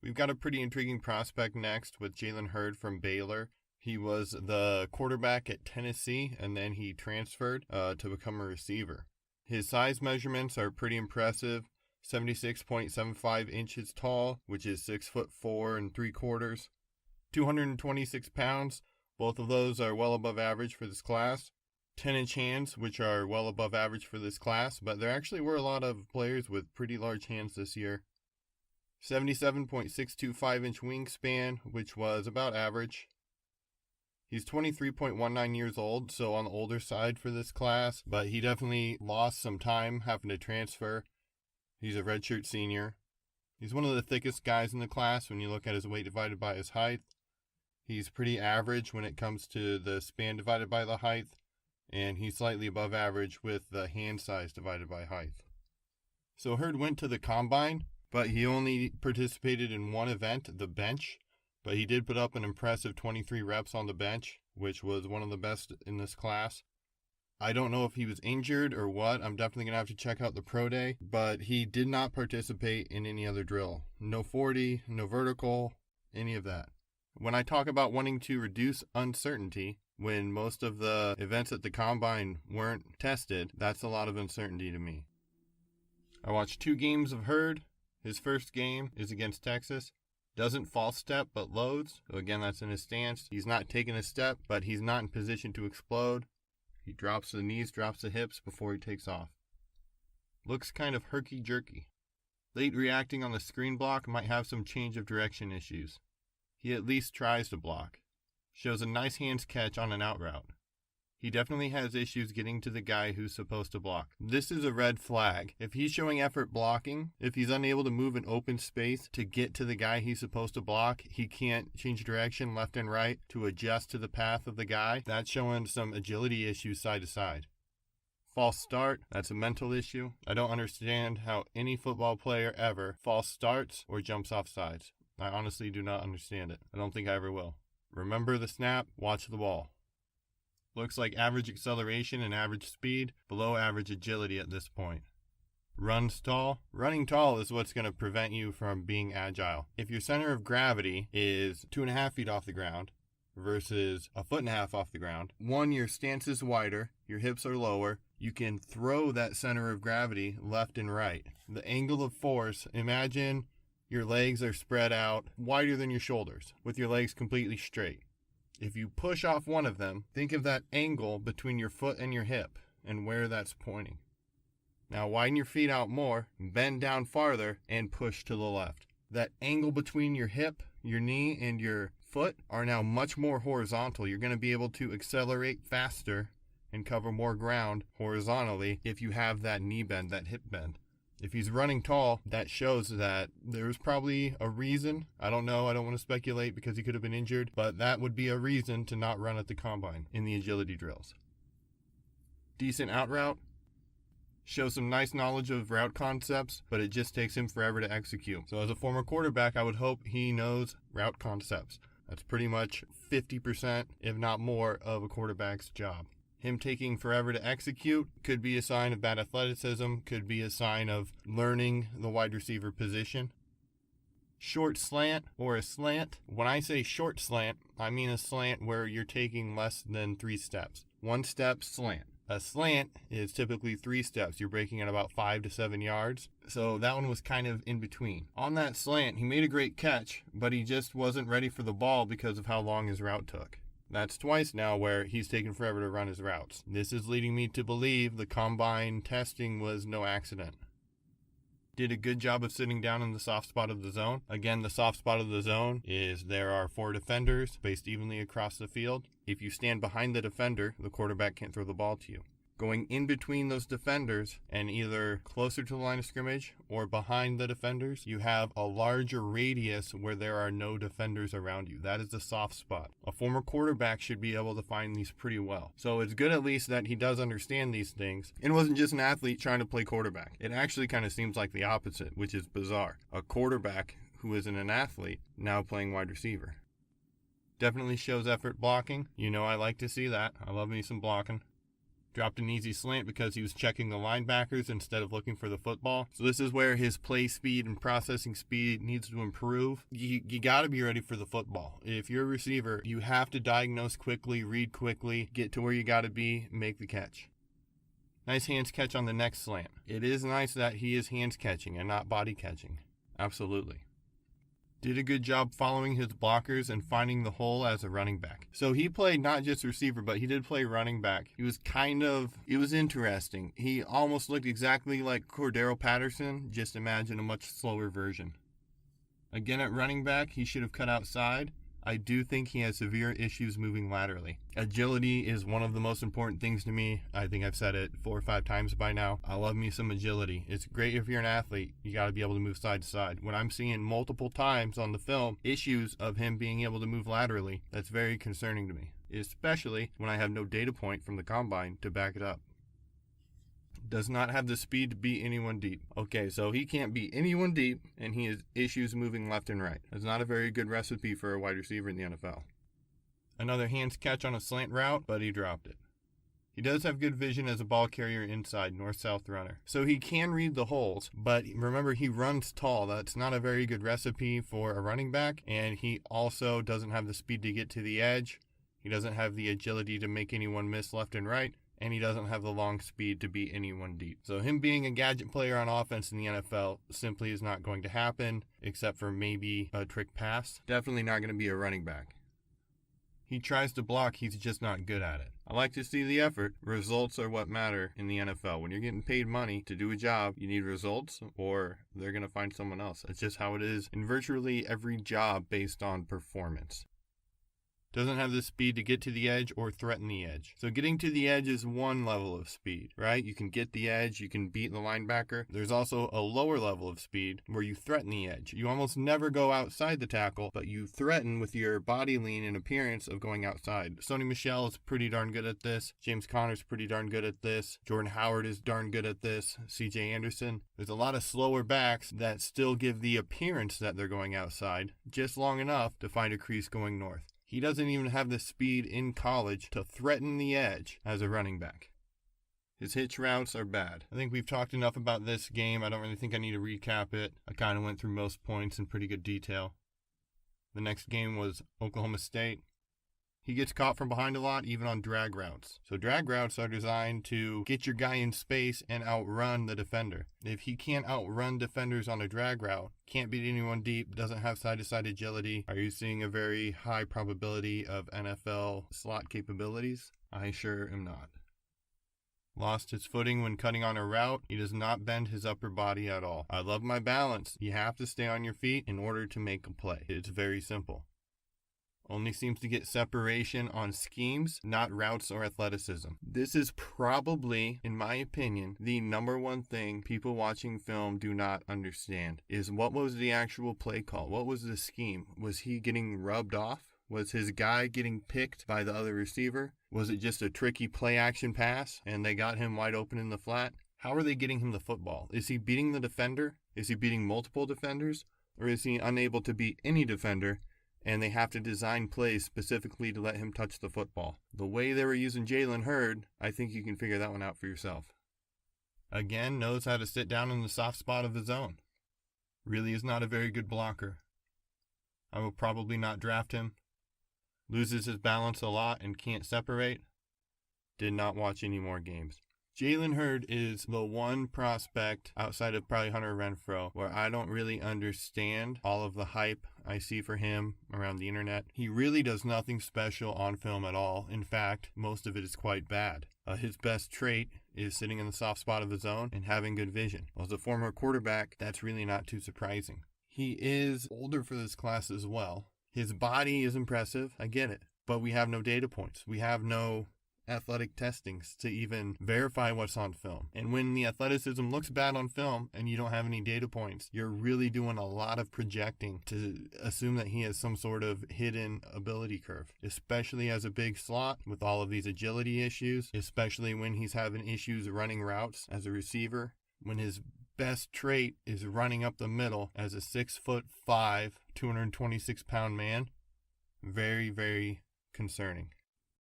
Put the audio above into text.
We've got a pretty intriguing prospect next with Jalen Hurd from Baylor. He was the quarterback at Tennessee, and then he transferred to become a receiver. His size measurements are pretty impressive. 76.75 inches tall, which is 6'4" 3/4. 226 pounds. Both of those are well above average for this class. 10-inch hands, which are well above average for this class, but there actually were a lot of players with pretty large hands this year. 77.625-inch wingspan, which was about average. He's 23.19 years old, so on the older side for this class, but he definitely lost some time having to transfer. He's a redshirt senior. He's one of the thickest guys in the class when you look at his weight divided by his height. He's pretty average when it comes to the span divided by the height, and he's slightly above average with the hand size divided by height. So Hurd went to the combine, but he only participated in one event, the bench, but he did put up an impressive 23 reps on the bench, which was one of the best in this class. I don't know if he was injured or what. I'm definitely going to have to check out the pro day, but he did not participate in any other drill. No 40, no vertical, any of that. When I talk about wanting to reduce uncertainty, when most of the events at the combine weren't tested, that's a lot of uncertainty to me. I watched 2 games of Hurd. His first game is against Texas. Doesn't false step, but loads. So again, that's in his stance. He's not taking a step, but he's not in position to explode. He drops the knees, drops the hips before he takes off. Looks kind of herky-jerky. Late reacting on the screen block, might have some change of direction issues. He at least tries to block. Shows a nice hands catch on an out route. He definitely has issues getting to the guy who's supposed to block. This is a red flag. If he's showing effort blocking, if he's unable to move in open space to get to the guy he's supposed to block, he can't change direction left and right to adjust to the path of the guy, that's showing some agility issues side to side. False start, that's a mental issue. I don't understand how any football player ever false starts or jumps off sides. I honestly do not understand it. I don't think I ever will. Remember the snap, watch the ball. Looks like average acceleration and average speed, below average agility at this point. Runs tall. Running tall is what's going to prevent you from being agile. If your center of gravity is 2.5 feet off the ground versus 1.5 feet off the ground, one, your stance is wider, your hips are lower, you can throw that center of gravity left and right. The angle of force, imagine your legs are spread out wider than your shoulders with your legs completely straight. If you push off one of them, think of that angle between your foot and your hip and where that's pointing. Now widen your feet out more, bend down farther, and push to the left. That angle between your hip, your knee, and your foot are now much more horizontal. You're going to be able to accelerate faster and cover more ground horizontally if you have that knee bend, that hip bend. If he's running tall, that shows that there's probably a reason. I don't know. I don't want to speculate because he could have been injured, but that would be a reason to not run at the combine in the agility drills. Decent out route. Shows some nice knowledge of route concepts, but it just takes him forever to execute. So as a former quarterback, I would hope he knows route concepts. That's pretty much 50%, if not more, of a quarterback's job. Him taking forever to execute could be a sign of bad athleticism, could be a sign of learning the wide receiver position. Short slant or a slant. When I say short slant, I mean a slant where you're taking less than 3 steps. 1 step slant. A slant is typically 3 steps. You're breaking at about 5 to 7 yards. So that one was kind of in between. On that slant, he made a great catch, but he just wasn't ready for the ball because of how long his route took. That's twice now where he's taken forever to run his routes. This is leading me to believe the combine testing was no accident. Did a good job of sitting down in the soft spot of the zone. Again, the soft spot of the zone is there are 4 defenders spaced evenly across the field. If you stand behind the defender, the quarterback can't throw the ball to you. Going in between those defenders and either closer to the line of scrimmage or behind the defenders, you have a larger radius where there are no defenders around you. That is the soft spot. A former quarterback should be able to find these pretty well. So it's good at least that he does understand these things and wasn't just an athlete trying to play quarterback. It actually kind of seems like the opposite, which is bizarre. A quarterback who isn't an athlete now playing wide receiver. Definitely shows effort blocking. You know I like to see that. I love me some blocking. Dropped an easy slant because he was checking the linebackers instead of looking for the football. So this is where his play speed and processing speed needs to improve. You got to be ready for the football. If you're a receiver, you have to diagnose quickly, read quickly, get to where you got to be, make the catch. Nice hands catch on the next slant. It is nice that he is hands catching and not body catching. Absolutely. Did a good job following his blockers and finding the hole as a running back. So he played not just receiver, but he did play running back. It was interesting. He almost looked exactly like Cordero Patterson, just imagine a much slower version. Again at running back, he should have cut outside. I do think he has severe issues moving laterally. Agility is one of the most important things to me. I think I've said it 4 or 5 times by now. I love me some agility. It's great if you're an athlete. You got to be able to move side to side. When I'm seeing multiple times on the film issues of him being able to move laterally, that's very concerning to me, especially when I have no data point from the combine to back it up. Does not have the speed to beat anyone deep. Okay, so he can't beat anyone deep, and he has issues moving left and right. That's not a very good recipe for a wide receiver in the NFL. Another hands catch on a slant route, but he dropped it. He does have good vision as a ball carrier inside, north-south runner. So he can read the holes, but remember, he runs tall. That's not a very good recipe for a running back, and he also doesn't have the speed to get to the edge. He doesn't have the agility to make anyone miss left and right. And he doesn't have the long speed to beat anyone deep. So him being a gadget player on offense in the NFL simply is not going to happen, except for maybe a trick pass. Definitely not going to be a running back. He tries to block, he's just not good at it. I like to see the effort. Results are what matter in the NFL. When you're getting paid money to do a job, you need results or they're going to find someone else. It's just how it is in virtually every job based on performance. Doesn't have the speed to get to the edge or threaten the edge. So getting to the edge is one level of speed, right? You can get the edge, you can beat the linebacker. There's also a lower level of speed where you threaten the edge. You almost never go outside the tackle, but you threaten with your body lean and appearance of going outside. Sony Michel is pretty darn good at this. James Conner's pretty darn good at this. Jordan Howard is darn good at this. CJ Anderson. There's a lot of slower backs that still give the appearance that they're going outside, just long enough to find a crease going north. He doesn't even have the speed in college to threaten the edge as a running back. His hitch routes are bad. I think we've talked enough about this game. I don't really think I need to recap it. I kind of went through most points in pretty good detail. The next game was Oklahoma State. He gets caught from behind a lot, even on drag routes. So drag routes are designed to get your guy in space and outrun the defender. If he can't outrun defenders on a drag route, can't beat anyone deep, doesn't have side-to-side agility, are you seeing a very high probability of NFL slot capabilities? I sure am not. Lost his footing when cutting on a route. He does not bend his upper body at all. I love my balance. You have to stay on your feet in order to make a play. It's very simple. Only seems to get separation on schemes, not routes or athleticism. This is probably, in my opinion, the number one thing people watching film do not understand is what was the actual play call? What was the scheme? Was he getting rubbed off? Was his guy getting picked by the other receiver? Was it just a tricky play action pass and they got him wide open in the flat? How are they getting him the football? Is he beating the defender? Is he beating multiple defenders? Or is he unable to beat any defender? And they have to design plays specifically to let him touch the football. The way they were using Jalen Hurd, I think you can figure that one out for yourself. Again, knows how to sit down in the soft spot of the zone. Really is not a very good blocker. I will probably not draft him. Loses his balance a lot and can't separate. Did not watch any more games. Jalen Hurd is the one prospect outside of probably Hunter Renfrow where I don't really understand all of the hype I see for him around the internet. He really does nothing special on film at all. In fact, most of it is quite bad. His best trait is sitting in the soft spot of the zone and having good vision. Well, as a former quarterback, that's really not too surprising. He is older for this class as well. His body is impressive, I get it, but we have no data points. We have no athletic testings to even verify what's on film. And when the athleticism looks bad on film and you don't have any data points, you're really doing a lot of projecting to assume that he has some sort of hidden ability curve, especially as a big slot with all of these agility issues, especially when he's having issues running routes as a receiver, when his best trait is running up the middle as a 6'5", 226-pound man. Very, very concerning.